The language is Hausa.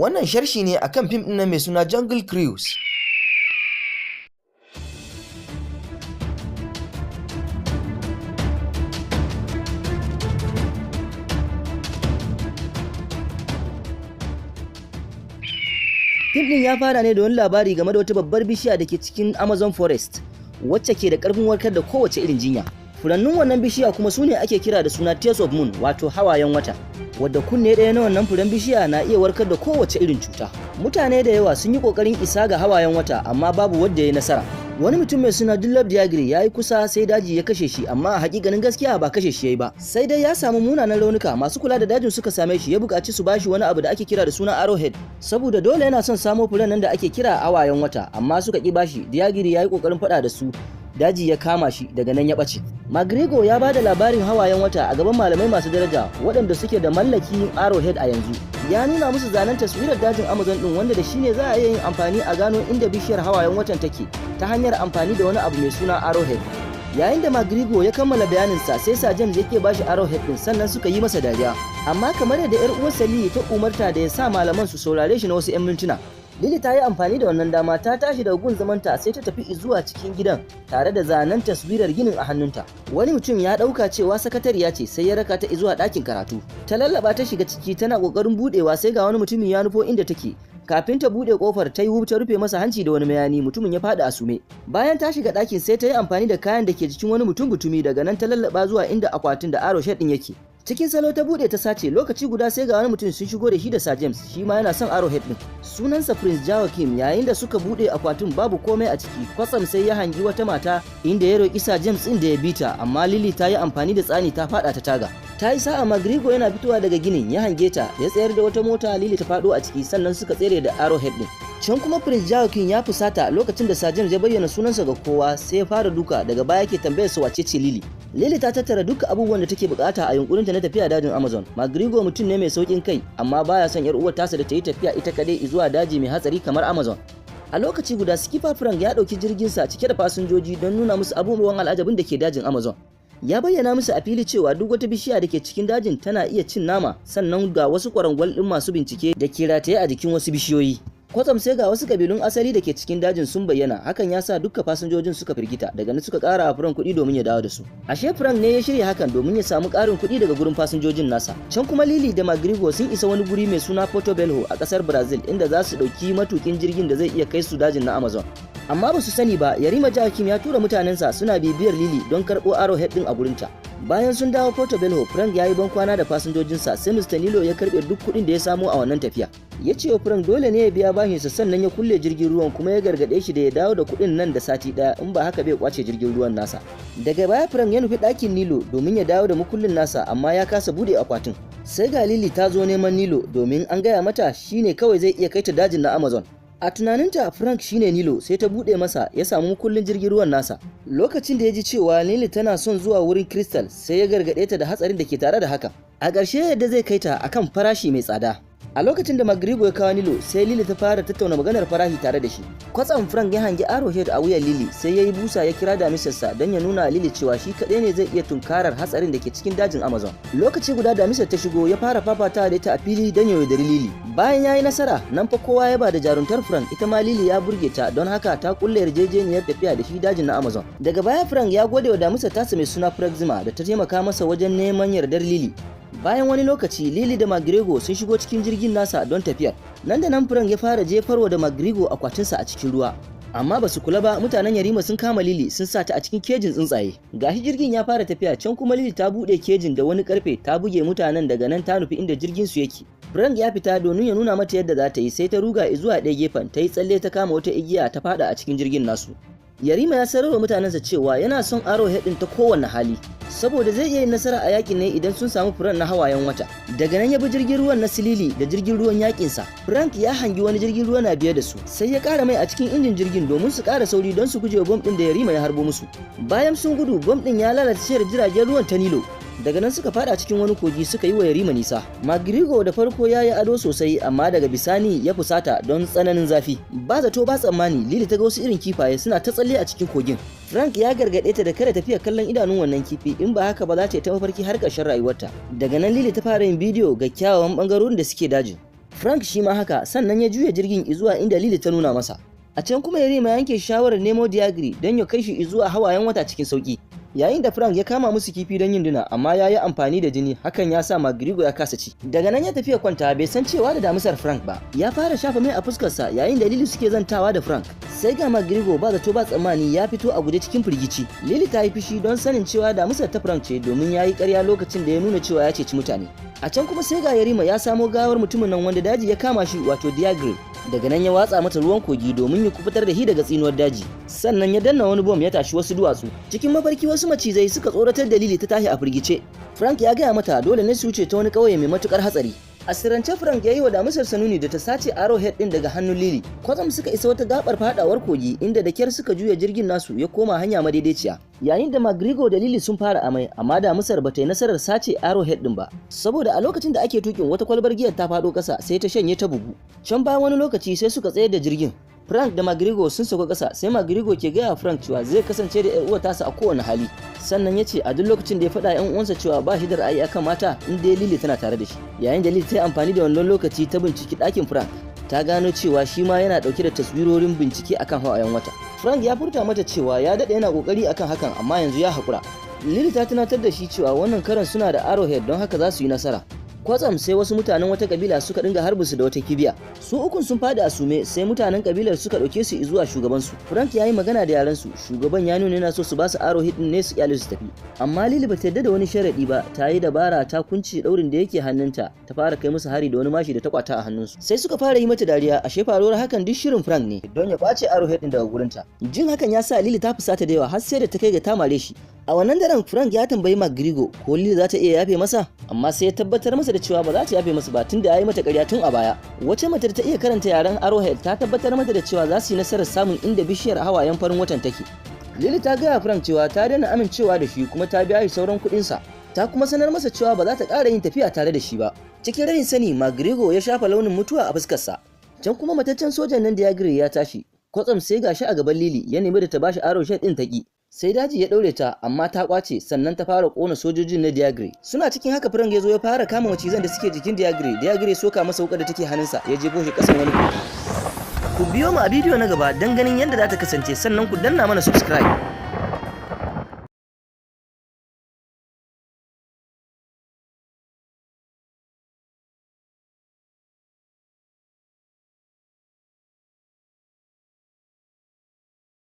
Wannan sharshi ne akan fim ɗin mai suna Jungle Cruise. Fim ɗin ya fara ne da wani labari game da wata babbar bishiya da ke cikin Amazon Forest, wacce ke da ƙarfin warkar da kowace irin jinya. Furannin wannan bishiya kuma su ne ake kira da suna Tears of Moon, wato hawayen wata, wadda kunne ɗaya na wannan furen bishiya na iya warkar da kowace irin cuta. Mutane da yawa sun yi ƙoƙarin isa ga hawayen wata, amma babu wanda ya yi nasara. Wani mutum mai suna Dullab Diagri ya yi kusa sai daji ya kashe shi, amma a hakikanin gaskiya ba kashe shi yayi ba. Sai dai ya samu munanan raunuka. Masu kula da dajin suka same shi, ya buƙaci su bashi wani abu da ake kira da suna Arrowhead, saboda dole yana son samo furen nan da ake kira hawayen wata, amma suka ki bashi. Diagri ya yi ƙoƙarin faɗa da su, daji ya kama shi, daga nan ya ɓace. McGregor ya ba da labarin hawayen wata a gaban malamai masu daraja waɗanda suke da mallakin Arrowhead a yanzu. Ya nuna musu zanen taswirar dajin Amazon ɗin, wanda da shi ne za a iya yin amfani a gano inda bishiyar hawayen watan take ta hanyar amfani da wani abu mai suna Arrowhead. Yayin da McGregor ya kammala bayaninsa, sai Sir James yake bashi Arrowhead ɗin, sannan suka yi masa dariya. Amma kamar yadda 'yar uwarsa Lily ta umarta da ya sa malaman su saurare shi na wasu 'yan mintuna, Lily ta yi amfani da wannan dama, ta tashi daga gun zamanta sai ta tafi zuwa cikin gidan tare da zanen taswirar ginin a hannunta. Wani mutum ya ɗauka cewa sakatariya ce, sai ya raka ta zuwa ɗakin karatu. Ta lallaba ta shiga ciki tana ƙoƙarin buɗewa, sai ga wani mutumin ya nufo inda take. Kafin ta buɗe ƙofar, ta yi ta rufe masa hanci da wani mayani, mutumin ya faɗi a sume. Bayan ta shiga ɗakin, sai ta yi amfani da kayan da ke jikin wani mutum-mutumi, daga nan ta lallaba zuwa inda akwatin da Arrowhead ɗin yake. Cikin salo ta bude ta sace, lokaci guda sai ga wani mutum sun shigo da shi da Sir James, shi ma yana son Arrowhead din. Sunansa Prince Joachim. Yayin da suka bude akwatin babu komai a ciki, kwatsam sai ya hangi wata mata inda ya roki Sir James din da ya bita, amma Lily ta yi amfani da tsani ta fada ta taga. Ta yi sa'a McGregor yana fitowa daga ginin ya hange ta, ya tsayar da wata mota, Lily ta fado a ciki, sannan suka tsere da Arrowhead din. Can kuma Prince Joachim ya fusata lokacin da Sir James ya bayyana sunansa ga kowa, sai ya fara duka, daga baya ke tambayar sa wace ce Lily. Lily ta tattara duka abubuwan da take bukata a yunkurinta na tafiya dajin Amazon. McGregor mutum ne mai saukin kai, amma baya son yar uwar tasa da ta yi tafiya ita kadai zuwa daji mai hatsari kamar Amazon. A lokaci guda Skipper Frank ya dauki jirgin sa cike da fasinjoji don nuna musu abubuwan al'ajabin da ke dajin Amazon. Ya bayyana musu a fili cewa duk wata bishiya da ke cikin dajin tana iya cin nama, sannan ga wasu kwarangwal din masu bincike da ke rataye a jikin wasu bishiyoyi. Kwatsam sai ga wasu kabilun asali da ke cikin dajin sun bayyana, hakan ya sa dukkan fasinjojin suka firgita, daga nan suka ƙara a Frank kuɗi domin ya dawo da su. Ashe Frank ne ya shirya hakan domin ya samu ƙarin kuɗi daga gurin fasinjojin nasa. Can kuma Lily da McGregor sun isa wani guri mai suna Portobello a ƙasar Brazil, inda za su ɗauki matukin jirgin da zai iya kai su dajin na Amazon. Amma ba su sani ba, Yarima Joachim ya tura mutanensa suna bibiyar Lily don karɓo Arrowhead ɗin a gurinta. Bayan sun dawo Portobello, Frank ya yi bankwana da fasinjojinsa, sai Mr. Nilo ya karɓe duk kuɗin da ya samu a wannan tafiya. Ya ce wa Frank dole ne ya biya bashinsa, sannan ya kulle jirgin ruwan, kuma ya gargaɗe shi da ya dawo da kuɗin nan da sati ɗaya, in ba haka bai kwace jirgin ruwan nasa. Daga baya Frank ya nufi ɗakin Nilo domin ya dawo da mukullin nasa, amma ya kasa buɗe akwatin. Sai ga Lily ta zo neman Nilo domin an gaya mata shine kawai zai iya kai ta dajin na Amazon. A tunaninta Frank shine Nilo, sai ta bude masa, ya samu mukullin jirgin ruwan nasa. Lokacin da ya ji cewa Lily tana son zuwa wurin Crystal, sai ya gargaɗe ta da hatsarin da ke tare da haka. A ƙarshe yadda zai kai ta akan farashi mai tsada. A lokacin da McGregor ya kawo Nilo, sai Lily ta fara tattauna maganar farashi tare da shi. Kwatsam Frank ya hangi Arrowhead a wuyan Lily, sai ya yi busa ya kira damisarsa don ya nuna Lily cewa shi kaɗai ne zai iya tunkarar hatsarin da ke cikin dajin Amazon. Lokaci guda damisar ta shigo, ya fara fafatawa da ita a fili don ya yaudari Lily. Bayan ya yi nasara, nan fa kowa ya ba da jaruntar Frank, ita ma Lily ya burge ta, don haka ta kulle yarjejeniyar tafiya da shi dajin na Amazon. Daga baya Frank ya gode wa damisar tasa mai suna Proxima da ta taimaka masa wajen neman yardar Lily. Bayan wani lokaci, Lily da McGregor sun shigo cikin jirgin nasa don tafiyar. Nan da nan Frank ya fara jefarwa da McGregor akwatinsa a cikin ruwa. Amma ba su kula ba, mutanen Yarima sun kama Lily sun sa ta a cikin kejin tsuntsaye. Gashi jirgin ya fara tafiya, can kuma Lily ta bude kejin da wani karfe ta buge mutanen, daga nan ta nufi inda jirgin su yake. Frank ya fita domin ya nuna mata yadda za ta yi, sai ta ruga zuwa ɗaya gefen, ta yi tsalle ta kama wata igiya ta fada a cikin jirgin nasu. Yarima ya sararwa mutanensa cewa yana son Arrowhead ɗin ta kowanne hali, saboda zai iya yin nasara a yakin ne idan sun samu furen na hawayen wata. Daga nan ya bi jirgin ruwan na Silili da jirgin ruwan yakinsa. Frank ya hangi wani jirgin ruwa na biye da su, sai ya ƙara mai a cikin injin jirgin domin su ƙara sauri don su guje wa bom ɗin da Yarima ya harbo musu. Bayan sun gudu, bom ɗin ya lalata tashar jiragen ruwan ta Nilo. Daga nan suka fada cikin wani kogi suka yi wa Yarima nisa. McGregor da farko ya yi ado sosai, amma daga bisani ya fusata don tsananin zafi. Ba zato ba tsammani Lily ta ga wasu irin kifaye suna ta tsalle a cikin kogin. Frank ya gargaɗe ta da kada tafiya kallon idanun wannan kifi, in ba haka ba za ta yi ta mafarki har ƙarshen rayuwarta. Daga nan Lily ta fara yin bidiyo ga kyawawan ɓangarorin da suke dajin. Frank shi ma haka, sannan ya juya jirgin zuwa inda Lily ta nuna masa. A can kuma Yarima yanke shawarar nemo Diagri don ya kai shi zuwa hawayen wata cikin sauki. Yayin da Frank ya kama musu kifi don yin dina, amma ya yi amfani da jini, hakan ya sa Magrigo ya kasa ci. Daga nan ya tafi ya kwanta, bai san cewa da damisar Frank ba. Ya fara shafa mai a fuskarsa yayin da Lily suke zantawa da Frank. Sai ga Magrigo ba zato ba tsammani ya fito a guje cikin firgici. Lily ta yi fushi don sanin cewa damisar ta Frank ce domin ya yi ƙarya lokacin da ya nuna cewa ya ceci mutane. A can kuma sai ga Yarima ya samo gawar mutumin nan wanda daji ya kama shi, wato Diagri. Daga nan ya watsa mata ruwan kogi domin ya kubutar da shi daga tsinuwar daji. Sannan ya danna wani bom ya tashi wasu duwatsu. Cikin mafarki wasu macizai suka tsoratar da Lily ta tashi a firgice. Frank ya gaya mata dole ne su wuce ta wani ƙauye mai matukar hatsari. A sirrance Frank ya yi wa damisar sanuni da ta sace Arrowhead din daga hannun Lily. Kwatsam suka isa wata gabar fadawar kogi inda da kyar suka juya jirgin nasu ya koma hanya madaidaiciya. Yayin da Magrigo da Lily sun fara amai, amma damisar bata yi nasarar sace Arrowhead din ba. Saboda a lokacin da ake tukin wata kwalbar giyar ta fado kasa sai ta shanye ta bugu. Can bayan wani lokaci sai suka tsayar da jirgin. Frank da Magrigo sun sauka ƙasa, sai Magrigo ke gaya Frank cewa zai kasance da ƴar uwar tasa a kowane hali. Sannan ya ce a duk lokacin da ya faɗa ƴan uwansa cewa ba shi da ra'ayi akan mata in dai Lily tana tare da shi. Yayin da Lily ta yi amfani da wannan lokaci ta binciki ɗakin Frank, ta gano cewa shi ma yana ɗauke da taswirorin bincike akan hawayen wata. Frank ya furta mata cewa ya daɗe yana ƙoƙari akan hakan amma yanzu ya haƙura. Lily ta tunatar da shi cewa wannan karan suna da Arrowhead don haka za su yi nasara. Kwatsam sai wasu mutanen wata kabila suka dinga harbin su da wata kibiya. Su ukun sun fadi a sume, sai mutanen kabilar suka dauke su zuwa shugaban su. Frank ya yi magana da yaran su, shugaban ya nuna yana so su ba su Arrowhead din ne su kyale su tafi. Amma Lily bata yarda da wani sharadi ba, ta yi dabara ta kunci daurin da yake hannunta, ta fara kai musu hari da wani mashi da ta kwata a hannunsu. Sai suka fara yi mata dariya, ashe faruwar hakan duk shirin Frank ne don ya kwace Arrowhead din daga gurinta. Jin hakan ya sa Lily ta fusata da yawa har sai da ta kai ga ta mare shi. A wannan daren Frank ya tambayi Magrigo ko Lily za ta iya yafe masa, amma sai ya tabbatar masa da cewa ba za ta yafe masa ba tunda ya yi mata ƙarya tun a baya. Wace matar ta iya karanta yaren Arrowhead ta tabbatar mata da cewa za su yi nasarar samun inda bishiyar hawayen farin watan take. Lily ta gaya Frank cewa ta daina amincewa da shi kuma ta biya shi sauran kuɗinsa. Ta kuma sanar masa cewa ba za ta ƙara yin tafiya tare da shi ba. Cikin rahin sani Magrigo ya shafa launin mutuwa a fuskarsa. Can kuma mataccen sojan nan Diagri ya tashi. Kwatsam sai gashi a gaban Lily ya nemi da ta bashi Arrowhead din taki. Sai daji ya daure ta amma ta kwace sannan ta fara kona sojojin na Diagri. Suna cikin haka Frank ya zo ya fara kama macizan da suke jikin Diagri. Diagri soka masa wuka da take hannunsa ya jefo shi kasan wani kogi. Ku biyo mu a bidiyo na gaba don ganin yadda za ta kasance sannan ku danna mana subscribe.